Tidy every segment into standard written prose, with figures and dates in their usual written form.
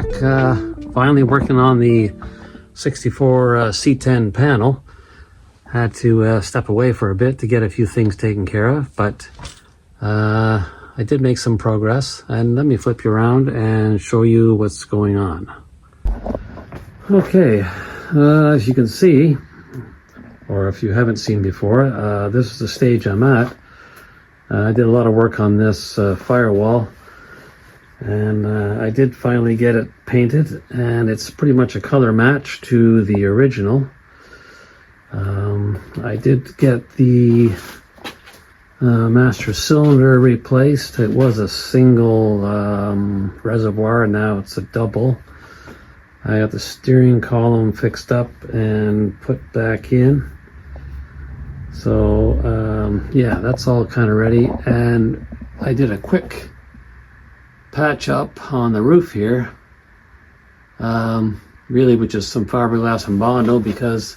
back, finally working on the 64 C10 panel. Had to step away for a bit to get a few things taken care of, but I did make some progress. And let me flip you around and show you what's going on. Okay, as you can see, or if you haven't seen before, this is the stage I'm at. I did a lot of work on this firewall, and I did finally get it painted, and it's pretty much a color match to the original. I did get the master cylinder replaced. It was a single reservoir, now it's a double. I got the steering column fixed up and put back in. So yeah, that's all kind of ready, and I did a quick patch up on the roof here, really with just some fiberglass and Bondo, because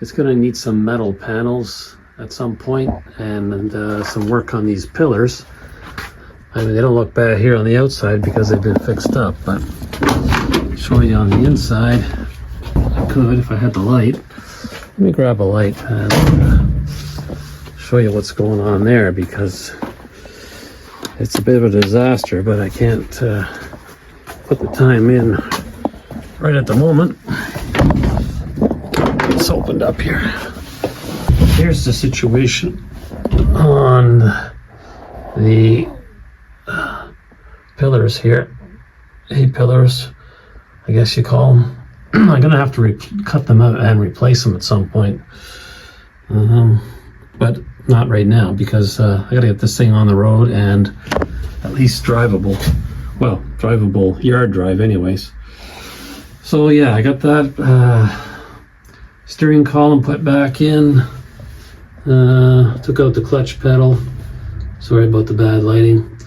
it's going to need some metal panels at some point, and some work on these pillars. I mean, they don't look bad here on the outside because they've been fixed up, but I'll show you on the inside. I could if I had the light. Let me grab a light and show you what's going on there, because it's a bit of a disaster, but I can't put the time in right at the moment. It's opened up here. Here's the situation on the pillars here. A-pillars, I guess you call them. I'm gonna have to cut them out and replace them at some point, but not right now, because I gotta get this thing on the road and at least drivable. Well, drivable yard drive anyways. So yeah, I got that steering column put back in, took out the clutch pedal, sorry about the bad lighting,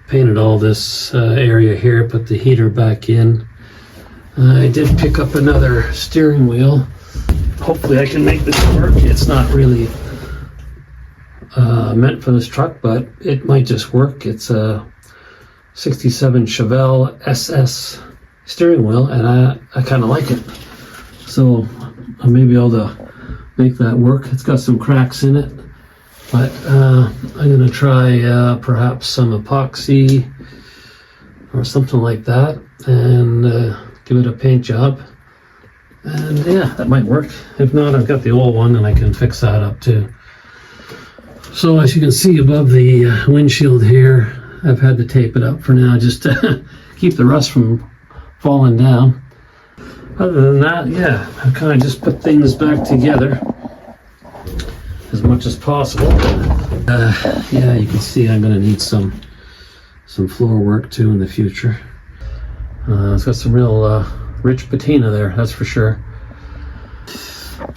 painted all this area here, put the heater back in. I did pick up another steering wheel. Hopefully I can make this work. It's not really meant for this truck, but it might just work. It's a 67 Chevy SS steering wheel, and I kind of like it. So I may be able to make that work. It's got some cracks in it, but I'm going to try perhaps some epoxy or something like that, and give it a paint job, and yeah, that might work. If not, I've got the old one and I can fix that up too. So as you can see above the windshield here, I've had to tape it up for now just to keep the rust from falling down. Other than that, yeah, I kind of just put things back together as much as possible. Yeah, you can see I'm going to need some floor work too in the future. It's got some real rich patina there, that's for sure.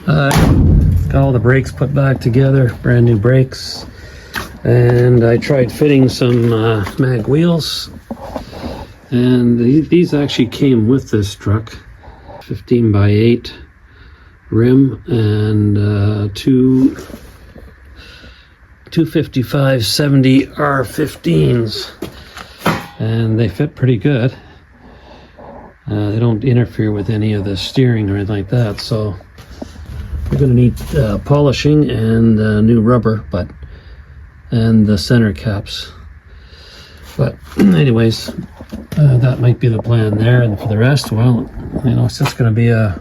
Got all the brakes put back together, brand new brakes, and I tried fitting some mag wheels, and these actually came with this truck. 15 by 8 rim and two 255/70 R15s, and they fit pretty good. They don't interfere with any of the steering or anything like that, so we're going to need polishing and new rubber, and the center caps. But anyways, that might be the plan there, and for the rest, well, you know, it's just going to be a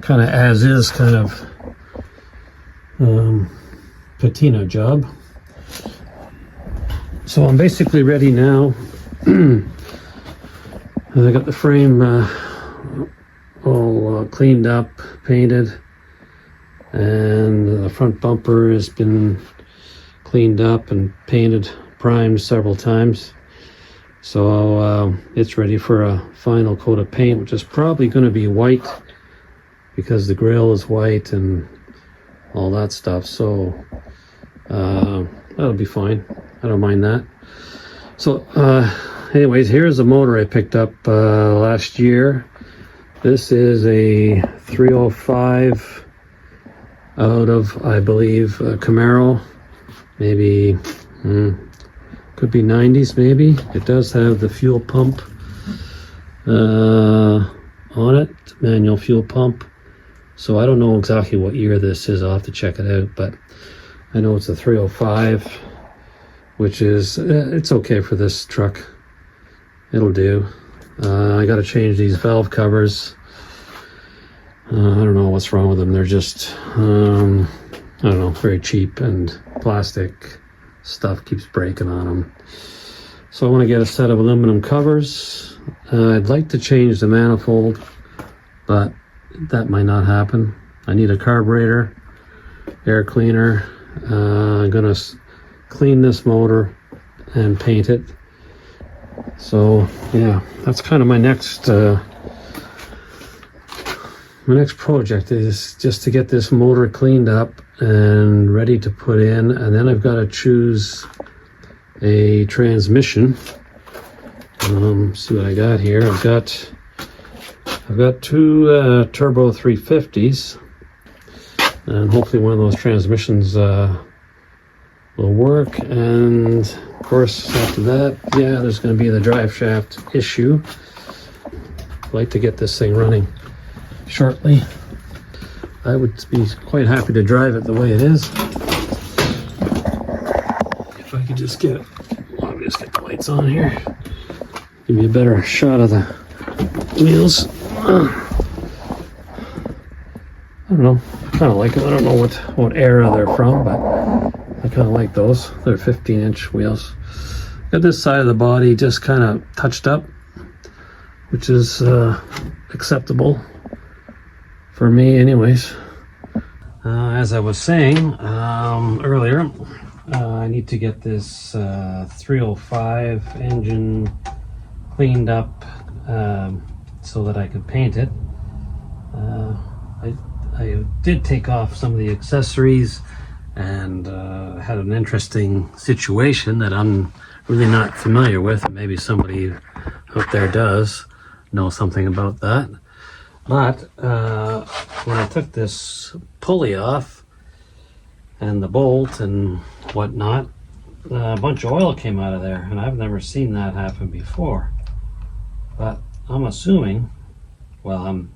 kind of as-is kind of patina job. So I'm basically ready now. I got the frame all cleaned up, painted, and the front bumper has been cleaned up and painted, primed several times. So it's ready for a final coat of paint, which is probably going to be white because the grille is white and all that stuff. So that'll be fine. I don't mind that. So anyways, here's the motor I picked up last year. This is a 305 out of, I believe, Camaro. Maybe could be 90s maybe. It does have the fuel pump on it, manual fuel pump. So I don't know exactly what year this is. I'll have to check it out, but I know it's a 305, which is, it's okay for this truck. It'll do. I got to change these valve covers. I don't know what's wrong with them. They're just, I don't know, very cheap, and plastic stuff keeps breaking on them. So I want to get a set of aluminum covers. I'd like to change the manifold, but that might not happen. I need a carburetor, air cleaner. I'm gonna clean this motor and paint it. So yeah, that's kind of my next project, is just to get this motor cleaned up and ready to put in, and then I've got to choose a transmission. See what I got here. I've got two turbo 350s, and hopefully one of those transmissions will work. And of course, after that, yeah, there's going to be the drive shaft issue. I'd like to get this thing running shortly. I would be quite happy to drive it the way it is. If I could just get it. Let me just get the lights on here. Give me a better shot of the wheels. I don't know. I kind of like it. I don't know what era they're from, but I kind of like those. They're 15-inch wheels. Got this side of the body just kind of touched up, which is acceptable for me anyways. As I was saying earlier, I need to get this 305 engine cleaned up so that I could paint it. I did take off some of the accessories and had an interesting situation that I'm really not familiar with. Maybe somebody out there does know something about that. But when I took this pulley off and the bolt and whatnot, a bunch of oil came out of there, and I've never seen that happen before. But I'm assuming, well, I'm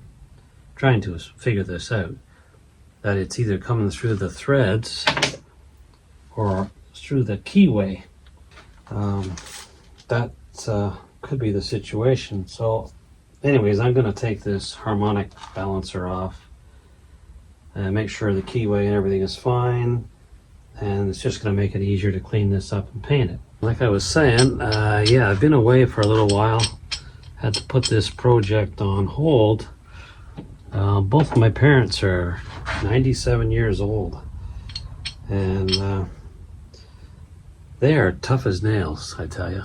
trying to figure this out, that it's either coming through the threads or through the keyway. That could be the situation. So anyways, I'm going to take this harmonic balancer off and make sure the keyway and everything is fine, and it's just going to make it easier to clean this up and paint it. Like I was saying, yeah, I've been away for a little while. Had to put this project on hold. Both of my parents are 97 years old, and they are tough as nails, I tell you.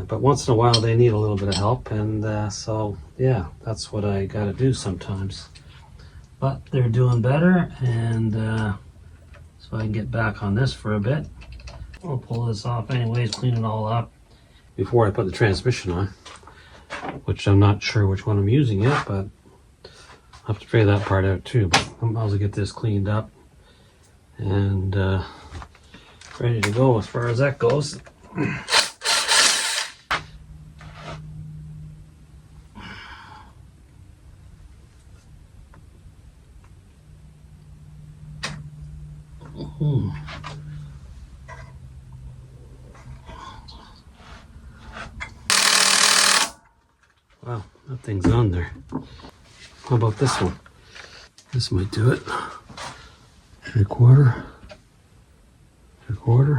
But once in a while they need a little bit of help, and so yeah, that's what I got to do sometimes. But they're doing better, and so I can get back on this for a bit. I'll pull this off anyways, clean it all up before I put the transmission on, which I'm not sure which one I'm using yet, but I'll have to figure that part out too. But I might as well get this cleaned up and ready to go as far as that goes. Wow, that thing's on there. How about this one? This might do it. 3/4. 3/4.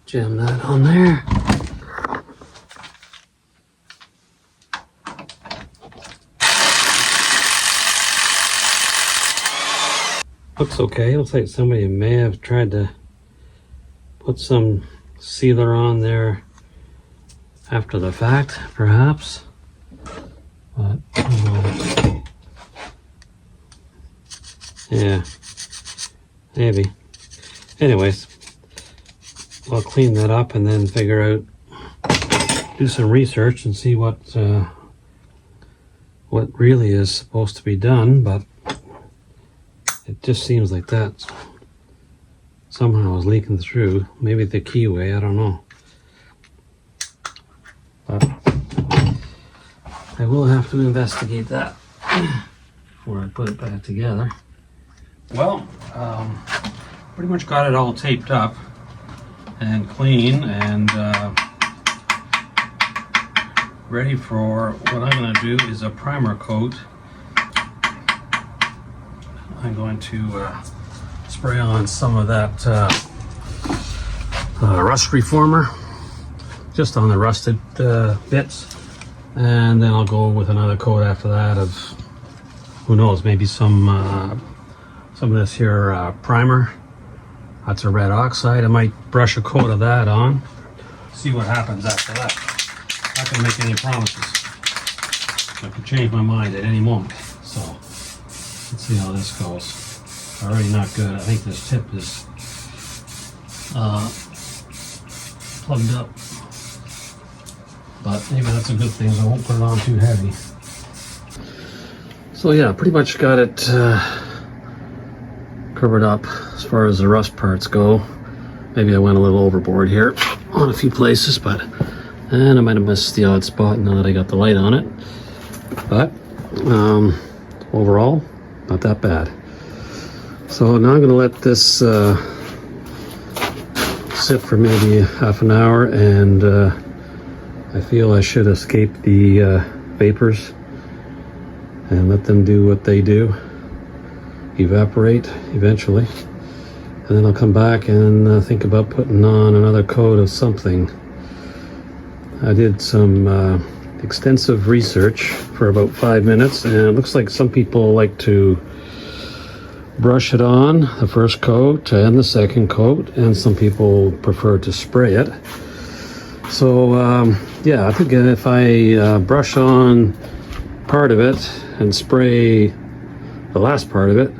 Jam that on there. Looks okay. Looks like somebody may have tried to put some sealer on there after the fact, perhaps. But yeah, maybe. Anyways, I'll clean that up and then figure out, do some research and see what really is supposed to be done. But it just seems like that somehow is leaking through. Maybe the keyway, I don't know. I will have to investigate that before I put it back together. Well, pretty much got it all taped up and clean and ready for what I'm going to do is a primer coat. I'm going to spray on some of that rust reformer just on the rusted bits, and then I'll go with another coat after that of, who knows, maybe some of this here primer. That's a red oxide. I might brush a coat of that on, see what happens after that. Not gonna make any promises. I could change my mind at any moment. So let's see how this goes. Already not good. I think this tip is plugged up, but maybe that's a good thing. I won't put it on too heavy. So yeah, pretty much got it covered up as far as the rust parts go. Maybe I went a little overboard here on a few places, and I might have missed the odd spot now that I got the light on it. But overall, not that bad. So now I'm going to let this sit for maybe half an hour, and I feel I should escape the vapors and let them do what they do, evaporate eventually. And then I'll come back and think about putting on another coat of something. I did some extensive research for about 5 minutes, and it looks like some people like to brush it on, the first coat and the second coat, and some people prefer to spray it. So yeah, I think if I brush on part of it and spray the last part of it,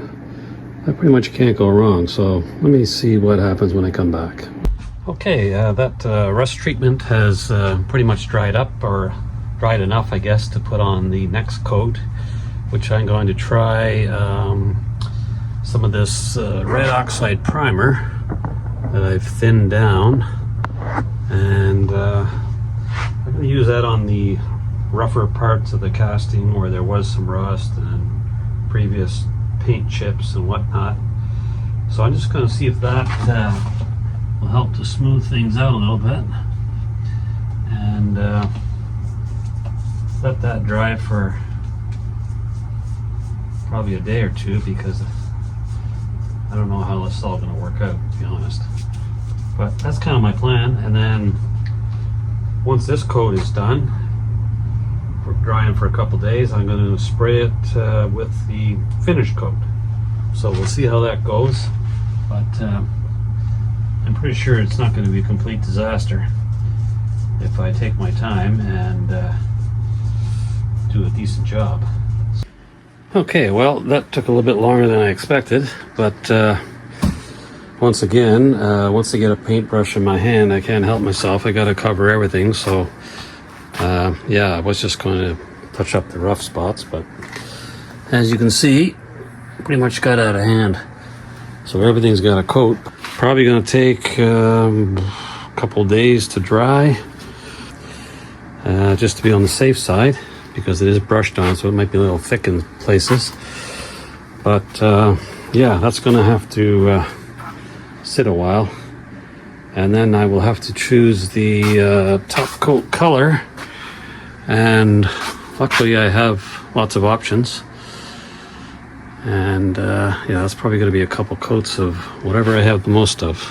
I pretty much can't go wrong. So let me see what happens when I come back. Okay, that rust treatment has pretty much dried up, or dried enough, I guess, to put on the next coat, which I'm going to try some of this red oxide primer that I've thinned down, and I'm going to use that on the rougher parts of the casting where there was some rust and previous paint chips and whatnot. So I'm just going to see if that will help to smooth things out a little bit, and let that dry for probably a day or two, because I don't know how this is all going to work out, to be honest. But that's kind of my plan. And then once this coat is done, for drying for a couple days, I'm going to spray it with the finish coat. So we'll see how that goes. But I'm pretty sure it's not going to be a complete disaster if I take my time and do a decent job. Okay, well, that took a little bit longer than I expected, but once again, once I get a paintbrush in my hand, I can't help myself. I got to cover everything. So yeah, I was just going to touch up the rough spots, but as you can see, pretty much got out of hand. So everything's got a coat. Probably going to take a couple days to dry, just to be on the safe side, because it is brushed on, so it might be a little thick in places. But yeah, that's going to have to sit a while, and then I will have to choose the top coat color, and luckily I have lots of options. And yeah, that's probably going to be a couple coats of whatever I have the most of,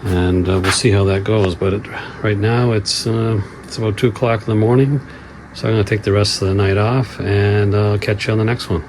and we'll see how that goes. But right now it's about 2 o'clock in the morning, so I'm going to take the rest of the night off, and I'll catch you on the next one.